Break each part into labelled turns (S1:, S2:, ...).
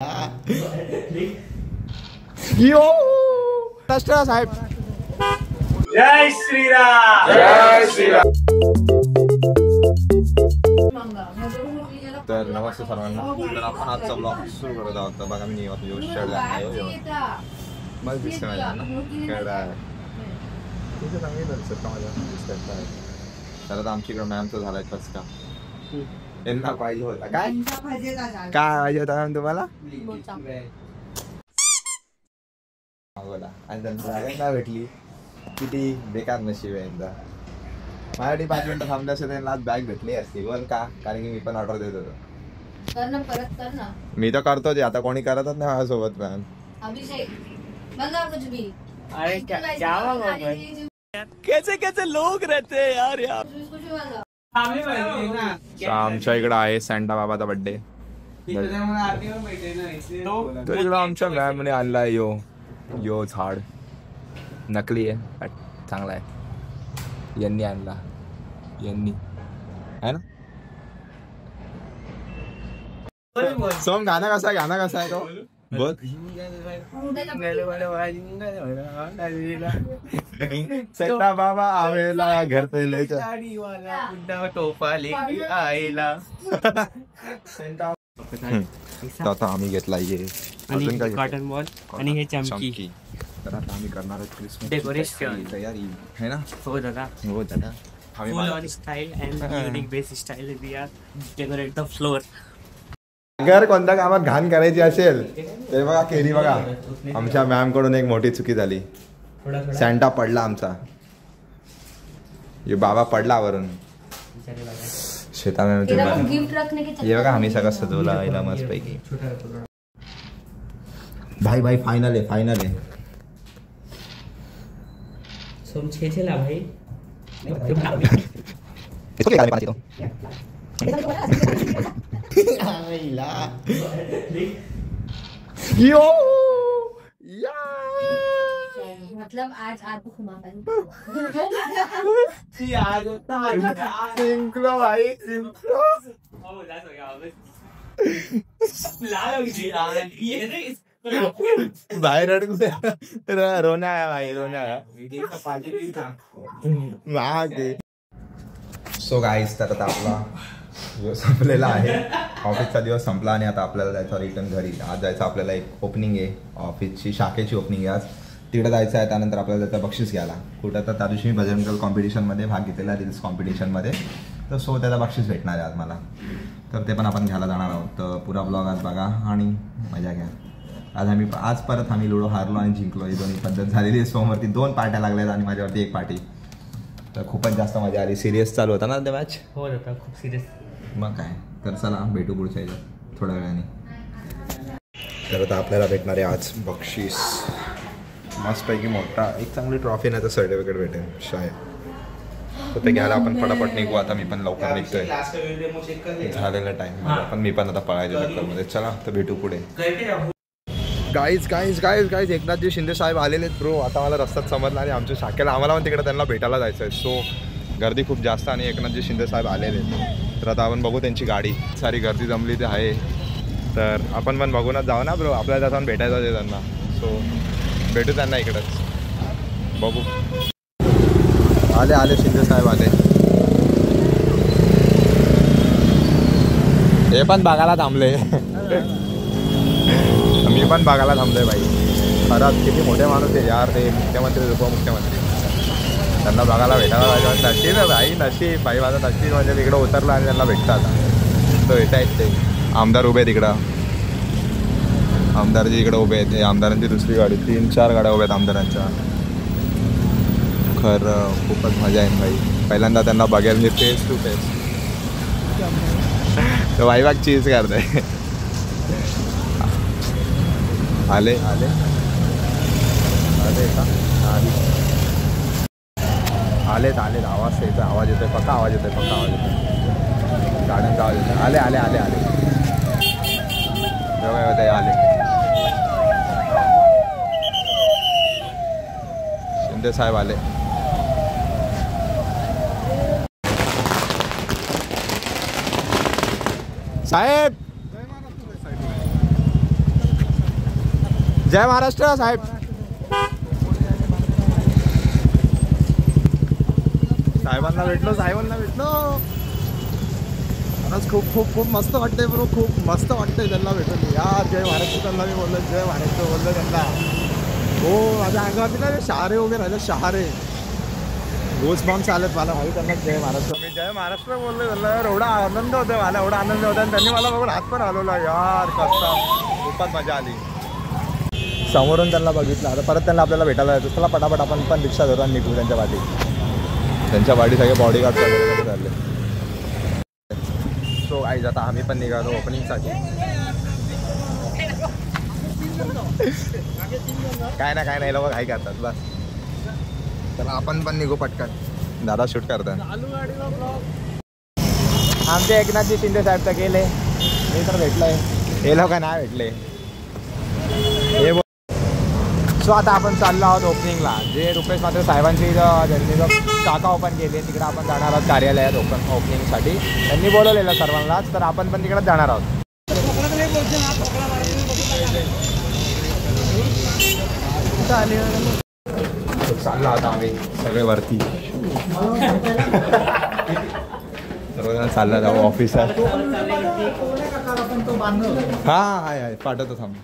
S1: यो राष्ट्र साहेब
S2: जय श्रीराम जय श्रीराम.
S1: तर नमस्ते सर्वांना. तर आपण आजचा ब्लॉग सुरू करत आहोत. बघा मी आता शर्टला मला दिसते माझ्या ना तिथे सांगितलं सर का माझ्या दिसत. तर आता आमच्याकडे मॅमचा झालाय का यांना पाहिजे होता काय पाहिजे होता मॅम तुम्हाला बोला. आणि त्यांना भेटली किती बेकार नशीब आहे एकदा. माझ्यासाठी 5 मिनिटं थांबले असते त्यांना आज बॅग भेटली असती. बोल का कारण की मी पण ऑर्डर देत होतो. मी तर करतोच. आता कोणी करतच नाही माझ्यासोबत मॅम. कैसे कैसे लोग रहते हैं यार यार. आमच्या इकडे आहे सँटा बाबाचा बर्थडे. तर आमच्या मॅमने आणलाय यो झाड नकली आहे चांगला आहे. यांनी आणला यांनी है ना. सोम गाणं कसा आहे तो बोल. सँटा बाबा आवेला घर पे ले टोपा लेके आएला. आता आम्ही घेतला ये
S3: कॉटन बॉल आणि हे चमकी.
S1: तर आता आम्ही करणार आहोत क्रिसमस
S3: डेकोरेशन
S1: तयारी है ना.
S3: हो दादा full on style and unique base style we are decorate the floor.
S1: अगर कोणत्या कामात घाण करायची असेल तर बघा केली बघा. आमच्या मॅम कडून एक मोठी चुकी झाली. सँटा पडला आमचा. ये बाबा पडला वरून शेतामध्ये. ये बघा आम्ही सगळं सजवला याला मस्त पैकी. भाई फायनल आहे
S3: सोम छेला भाई.
S1: यो
S4: मतलब आज आपको घुमा
S1: सिंक्रो भाई बाहेर रोना आहे भाई रोना. सो गाईस तर आता आपला दिवस संपलेला आहे. ऑफिसचा दिवस संपला आणि आता आपल्याला जायचं रिटर्न घरी. आज जायचं आपल्याला एक ओपनिंग आहे ऑफिसची शाखेची ओपनिंग आहे आज. तिकडे जायचं आहे. त्यानंतर आपल्याला जायचं बक्षीस घ्यायला कुठं. तर त्या दिवशी मी भजनकल कॉम्पिटिशनमध्ये भाग घेतलेला रील्स कॉम्पिटिशनमध्ये. तर सो त्याला बक्षीस भेटणार आहे आज मला. तर ते पण आपण घ्यायला जाणार आहोत. तर पुरा ब्लॉग आज बघा आणि मजा घ्या. आज परत आम्ही लुडो हारलो आणि जिंकलो. ही दोन्ही पद्धत झालेली आहे. सोमवरती 2 पार्ट्या लागल्यात आणि माझ्यावरती 1 पार्टी. तर खूपच जास्त मजा आली. सिरियस चालू होता ना ते मॅच.
S3: हो दादा खूप सिरियस.
S1: मग काय तर चला भेटू पुढच्या याच्यात थोड्या वेळाने. तर आता आपल्याला भेटणार आहे आज बक्षीस मस्तपैकी मोठा. एक चांगली ट्रॉफी नाही तर सर्टिफिकेट भेटेल शाळेत. तर ते घ्यायला आपण फटाफट निघू. आता मी पण लवकर निघतोय. झालेला टाइम पण मी पण आता पळायच्या चक्करमध्ये. चला तर भेटू पुढे. गाईज एकनाथजी शिंदे साहेब आलेले आहेत ब्रो. आता मला रस्त्यात समजला आणि आमच्या शाखेला आम्हाला पण तिकडे त्यांना भेटायला जायचं आहे. सो गर्दी खूप जास्त आणि एकनाथजी शिंदे साहेब आलेले आहेत. तर आता आपण बघू त्यांची गाडी. सारी गर्दी जमली ते आहे. तर आपण पण बघूनच जाऊ ना ब्रो. आपल्याला जाऊन भेटायचं आहे त्यांना. सो भेटू त्यांना इकडंच. बघू. आले शिंदे साहेब आले. हे पण बघायला थांबले. मी पण बघायला थांबलोय बाई. खरंच किती मोठे माणूस आहे यार ते मुख्यमंत्री उपमुख्यमंत्री. त्यांना बघायला भेटायला पाहिजे. नशीब आहे भाई नशीब. भाई माझं नशीब म्हणजे तिकडं उतरलं आणि त्यांना भेटतात. तो येत आहेत ते आमदार उभे आहेत तिकडं. आमदारजी इकडे उभे आहेत. आमदारांची दुसरी गाडी 3-4 गाड्या उभ्या आहेत आमदारांच्या. खरं खूपच मजा आहे भाई. पहिल्यांदा त्यांना बघायला हे फेस टू फेस. तर वाईबाग चीज करते. आले का आलेत आवाज येतो. आवाज येतोय पक्का आवाज येतोय गाड्यांचा आवाज येतोय. आले आले शिंदे साहेब आले. साहेब जय महाराष्ट्र साहेब. साहेबांना भेटलो. आज खूप मस्त वाटतंय बरो. खूप मस्त वाटतंय त्यांना भेटून यार. जय महाराष्ट्र त्यांना मी बोललो. जय महाराष्ट्र बोललो त्यांना. हो माझ्या अंगावरती ना शहारे उभे राहिले. शहारे गोस बॉम्ब चालत मला भाई. त्यांना जय महाराष्ट्र. मी जय महाराष्ट्र बोललो त्यांना. एवढा आनंद होतोय मला. एवढा आनंद होता आणि त्यांनी मला बघून हात पण हलवला यार. कसा खूपच मजा आली. समोरून त्यांना बघितलं. आता परत त्यांना आपल्याला भेटायला जायचं. चला पटापट आपण पण रिक्षा धरून निघू त्यांच्या वाटी. त्यांच्या वाटी सगळे बॉडीगार्ड वगैरे चालले. सो आई जाता आम्ही पण निघालो ओपनिंगसाठी. काय नाही लोक काय करतात बस. चला आपण पण निघू पटकन. दादा शूट करतात. आमचे एकनाथजी शिंदे साहेब तर गेले. मी तर भेटलोय. हे लोक नाही भेटले. सो आता आपण चाललो आहोत ओपनिंगला. जे रुपेश मात्र साहेबांची ज्यांनी शाखा ओपन केली तिकडे आपण जाणार आहोत कार्यालयात ओपनिंगसाठी. त्यांनी बोलवलेलं सर्वांनाच. तर आपण पण तिकडे जाणार आहोत. चाललो आता आम्ही सगळे वरती. सर्वजण चालला जाऊ ऑफिसर. हाय पाठवतो थांब.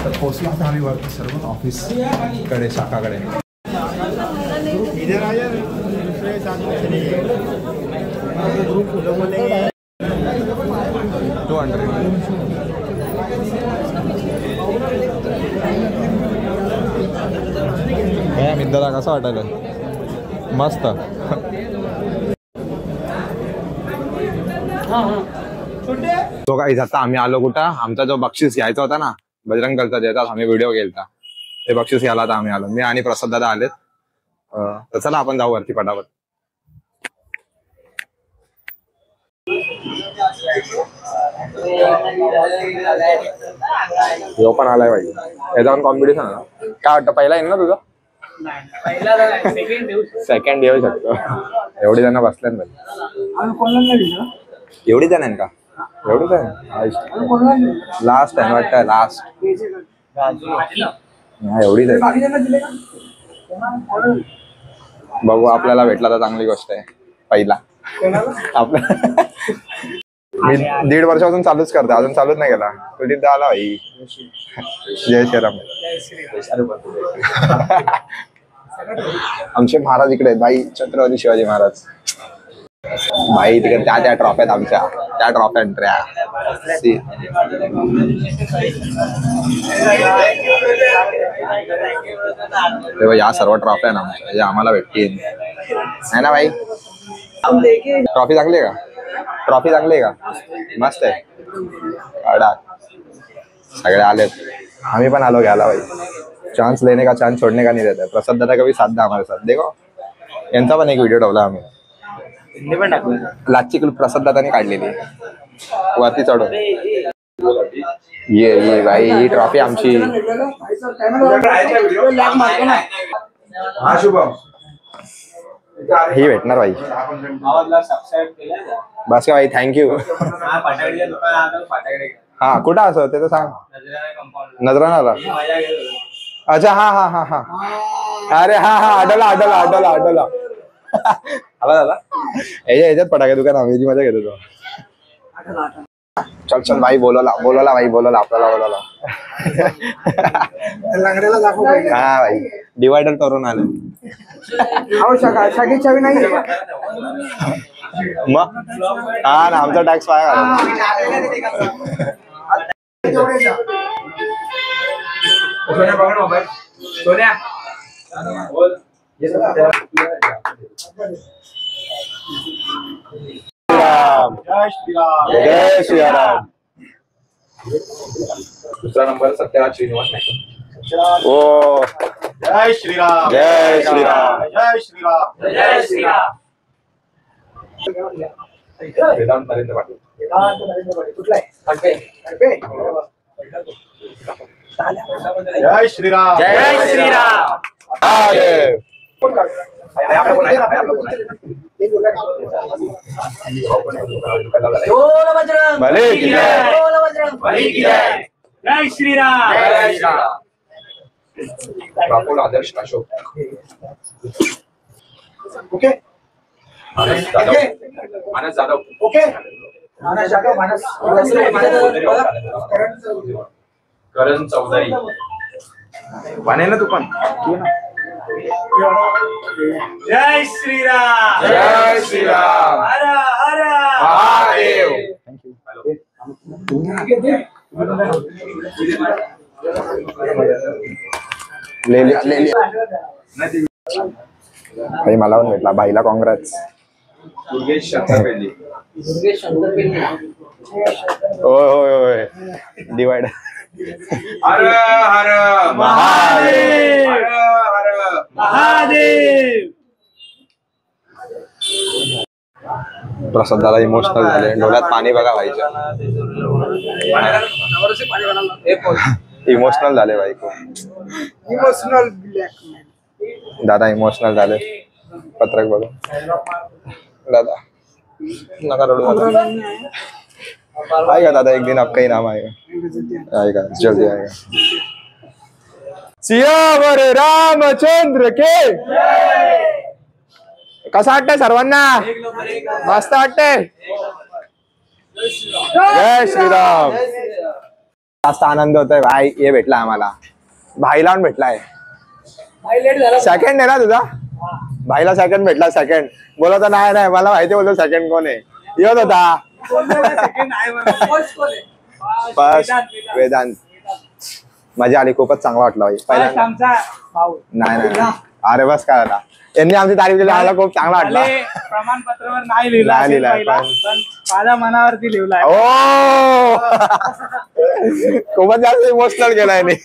S1: तर पोचलो आता आम्ही वरती सर्व ऑफिसकडे शाखाकडे. 200 काय मित्राला कसं वाटायला. मस्त. तो काही आता आम्ही आलो कुठं. आमचा जो बक्षीस घ्यायचा होता ना बजरंग दलचा देतात आम्ही व्हिडिओ केलता. ते बक्षीस घ्यायला आता आम्ही आलो. मी आणि प्रसाद दादा आलेत. तर चला आपण जाऊ वरती पटापट. यो पण आलाय पाहिजे. हे जाऊन कॉम्पिटिशन काय वाटतं. पहिला येईल ना तुझं. सेकंड येऊ शकतो. एवढी जण बसल्यात पाहिजे. एवढी जण आहे का. एवढीच आहे. लास्ट आहे वाटतं. लास्ट एवढीच आहे. बघू आपल्याला भेटला तर चांगली गोष्ट आहे. पहिला आपल्या मी 1.5 वर्षापासून चालूच करतो. अजून चालूच नाही केला. तू तिथं आला भाई. जय श्रीराम. आमचे महाराज इकडे आहेत भाई. छत्रपती शिवाजी महाराज भाई. तिकडे त्या ट्रॉफ्यात आमच्या त्या ट्रॉफ्या. तेव्हा या सर्व ट्रॉफ्या ना आमच्या आम्हाला भेटतील आहे ना भाई. ट्रॉफी चांगली आहे का. ट्रॉफी चांगली आहे का. मस्त आहे. सगळे आलेत. आम्ही पण आलो घ्यायला भाई. चान्स लेने का चान्स छोड़ने का नहीं रहता. प्रसाद दादा कभी साथ दा हमारे साथ. देखो यांचा पण एक व्हिडिओ ठेवला आम्ही. लाचची क्लिप प्रसाद दादाने काढलेली वरती चढून. ये भाई ही ट्रॉफी आमची. ही भेटणार भाई. बस का भाई. थँक्यू. हा कुठं असं ते तर सांग. नजरानाला. अच्छा हा. अरे हा आडला आला दादा. याच्यात फटाके दुकान आम्ही मजा घेतो तो. चल भाई. बोलवला भाई. बोलवला आपल्याला. बोलवला हा भाई. डिवायडर करून आले. मग हा ना आमचा टॅक्स पाया सोन्या. जय श्रीराम. दुसरा नंबर सत्यराज श्रीनिवास नाईक. ओ जय श्रीराम. जय श्रीराम. जय श्रीराम. जय श्रीराम. वेदांत नरेंद्र पाटील. कुठला आहे. जय श्रीराम. जय श्रीराम.
S2: जय श्रीराम.
S1: राहुल आदर्श अशोक.
S5: ओके
S1: मानस जाधव.
S5: ओके मानस जाधव मानस
S1: करण चौधरी. वाणे ना तू पण.
S2: जय श्रीराम.
S1: जय श्रीराम.
S2: हर हर
S1: महादेव. भाई मला पण भेटला भाईला काँग्रेस. दुर्गेश शंकरपेल्ली. होय होय होय डिवाइड. हर हर
S2: महादेव.
S1: हर हर
S2: महादेव.
S1: प्रसाद दादा इमोशनल झाले. डोळ्यात पाणी बघा भाईच्या. इमोशनल झाले भाई खूप.
S5: इमोशनल
S1: दादा इमोशनल झाले. पत्रक बघून. दादा नका रडू. आएगा दादा एक दिन आपका ही नाम आएगा. आएगा जल्दी आएगा. सियावर रामचंद्र के. कसं वाटतंय सर्वांना. मस्त वाटतंय. जय श्रीराम. जास्त आनंद होतोय भाई. हे भेटला आम्हाला. भाईला पण भेटलाय. सेकंड आहे ना तुझा. भाईला सेकंड भेटला. सेकंड बोलत नाही मला माहिती. बोलतो सेकंड कोण आहे. येत होता बस. वेदांत. मजा आली. खूपच चांगला वाटला भाई. पहिल्यांदा नाही अरे बस काय आता यांनी आमची तारीफ दिली. आम्हाला खूप चांगला वाटला.
S2: प्रमाणपत्रावर नाही लिहिलाय पण माझ्या मनावरती लिहिलाय.
S1: ओ खूपच जास्त इमोशनल केलाय भाई.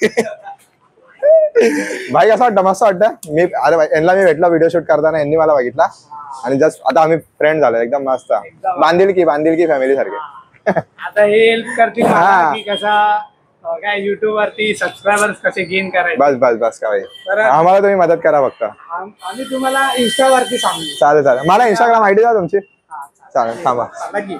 S1: असं वाटतं मस्त वाटतं. मी अरे भाई यांना मी भेटला व्हिडिओ शूट करताना. यांनी मला बघितला आणि जस्ट आता आम्ही फ्रेंड झालो एकदम मस्त. बांधिलकी फॅमिली सारखे.
S2: आता हे हेल्प करतील मला की कसा काय युट्यूब वरती सबस्क्रायबर्स कसे गेन करायचे.
S1: बस बस बस का भाई.
S2: तर
S1: आम्हाला तुम्ही मदत करा फक्त.
S2: आम्ही तुम्हाला इंस्टा वरती सांगू.
S1: चालेल चालेल. मला इंस्टाग्राम आयडी द्या तुमची. चालेल थांबा.
S2: नक्की.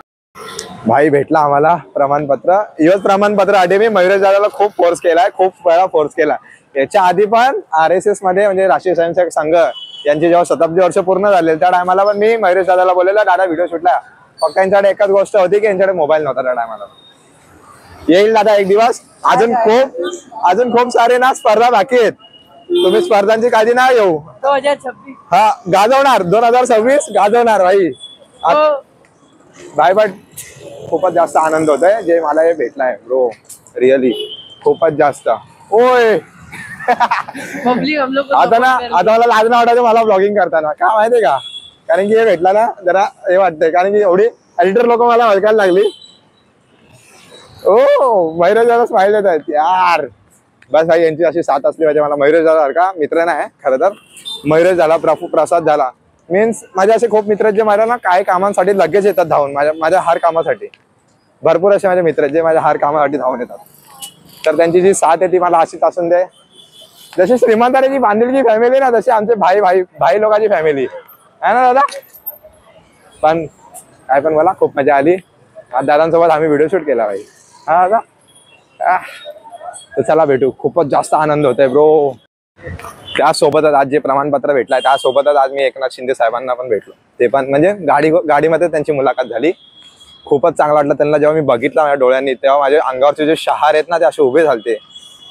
S1: भाई भेटला आम्हाला प्रमाणपत्र. युएस प्रमाणपत्रासाठी मी मयुरेश दादाला खूप फोर्स केलाय. खूप वेळा फोर्स केला. याच्या आधी पण RSS मध्ये म्हणजे राष्ट्रीय स्वयंसेवक संघ यांचे जेव्हा 27 वर्ष पूर्ण झाले त्या टायमाला पण मी मयुरेश दादाला बोललेला दादा व्हिडिओ शूटला. फक्त यांच्याकडे एकच गोष्ट होती की यांच्याकडे मोबाईल नव्हता त्या टायमाला. येईल दादा एक दिवस. अजून खूप सारे ना स्पर्धा बाकी आहेत. तुम्ही स्पर्धांची काळजी नाही घेऊ.
S3: 2026
S1: हा गाजवणार. 2026 गाजवणार भाई. भाई बट खूपच जास्त आनंद होतोय जे मला हे भेटलाय ब्रो. रिअली खूपच जास्त. ओय
S3: पब्लिक हम लोग
S1: आता मला लाज नाही वाटायचं मला ब्लॉगिंग करताना. का माहितीये का. कारण की हे भेटला ना जरा हे वाटतंय. कारण की एवढी एडिटर लोक मला ओळखायला लागली. ओ मयुरेश दादा स्माइल देत आहेत यार. बस भाई यांची अशी साथ असली पाहिजे. मला मयुरेश दादा सारखा मित्र नाही खरं तर. मयुरेश झाला प्रसाद झाला मीन्स माझे असे खूप मित्र जे माझ्या ना काही कामांसाठी लगेच येतात धावून. माझ्या हार कामासाठी भरपूर असे माझे मित्र जे माझ्या हार कामासाठी धावून येतात. तर त्यांची जी साथ आहे ती मला अशीच असून दे. जशी श्रीमंताची बांधिलकी फॅमिली ना तशी आमचे भाई लोकांची फॅमिली आहे ना दादा. पण काय पण मला खूप मजा आली. दादांसोबत आम्ही व्हिडिओ शूट केला भाई. हा दादा तर चला भेटू. खूपच जास्त आनंद होतोय ब्रो. त्यासोबतच आज जे प्रमाणपत्र भेटलंय त्यासोबतच आज मी एकनाथ शिंदे साहेबांना पण भेटलो. ते पण म्हणजे गाडीमध्ये त्यांची मुलाखत झाली. खूपच चांगलं वाटलं त्यांना. जेव्हा मी बघितलं माझ्या डोळ्यांनी तेव्हा माझे अंगावरचे जे शहार आहेत ना ते असे उभे झालते.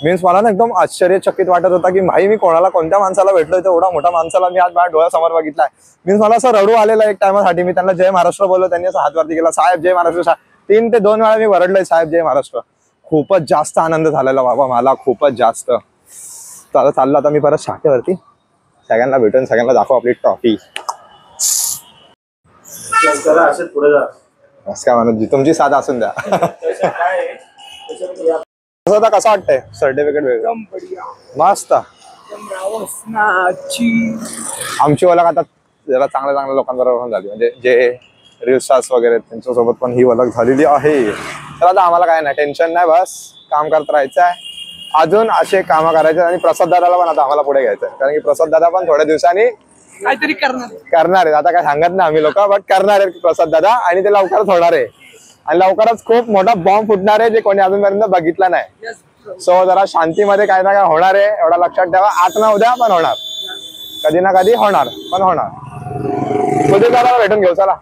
S1: मीन्स मला ना एकदम आश्चर्यचकित वाटत होता की भाई मी कोणत्या माणसाला भेटलोय. एवढा मोठा माणसाला मी आज माझ्या डोळ्यासमोर बघितलाय. मीन्स मला असं रडू आलेला एक टायमासाठी. मी त्यांना जय महाराष्ट्र बोललो. त्यांनी असं हात वरती केला. साहेब जय महाराष्ट्र. 3 ते 2 वेळा मी वरडलोय साहेब जय महाराष्ट्र. खूपच जास्त आनंद झालेला बाबा मला. खूपच जास्त. आता चाललो आता मी परत शाखेवरती. सगळ्यांना भेटून सगळ्यांना दाखव आपली ट्रॉफी. काय म्हणत तुमची साथ असून द्या. कसं वाटतंय सर्टिफिकेट वेगळं मस्त. आमची ओळख आता जरा चांगल्या लोकांबरोबर झाली. म्हणजे जे रील स्टार्स वगैरे त्यांच्यासोबत पण ही ओळख झालेली आहे. तर आता आम्हाला काय नाही टेन्शन नाही. बस काम करत राहायचं आहे. अजून असे काम करायचे. आणि प्रसाद दादाला पण आता आम्हाला पुढे घ्यायचं कारण की प्रसाद दादा पण थोड्या दिवसांनी
S3: काहीतरी करणार
S1: आहेत. आता काय सांगत नाही आम्ही लोक बट करणार आहेत प्रसाद दादा. आणि ते लवकरच होणार आहे.
S6: आणि लवकरच खूप मोठा बॉम्ब फुटणार आहे जे कोणी अजूनपर्यंत बघितला नाही. सो जरा शांतीमध्ये काय ना काय होणार आहे एवढा लक्षात ठेवा. आज ना उद्या पण होणार, कधी ना कधी होणार पण होणार. कधी जरा भेटून घेऊ चला.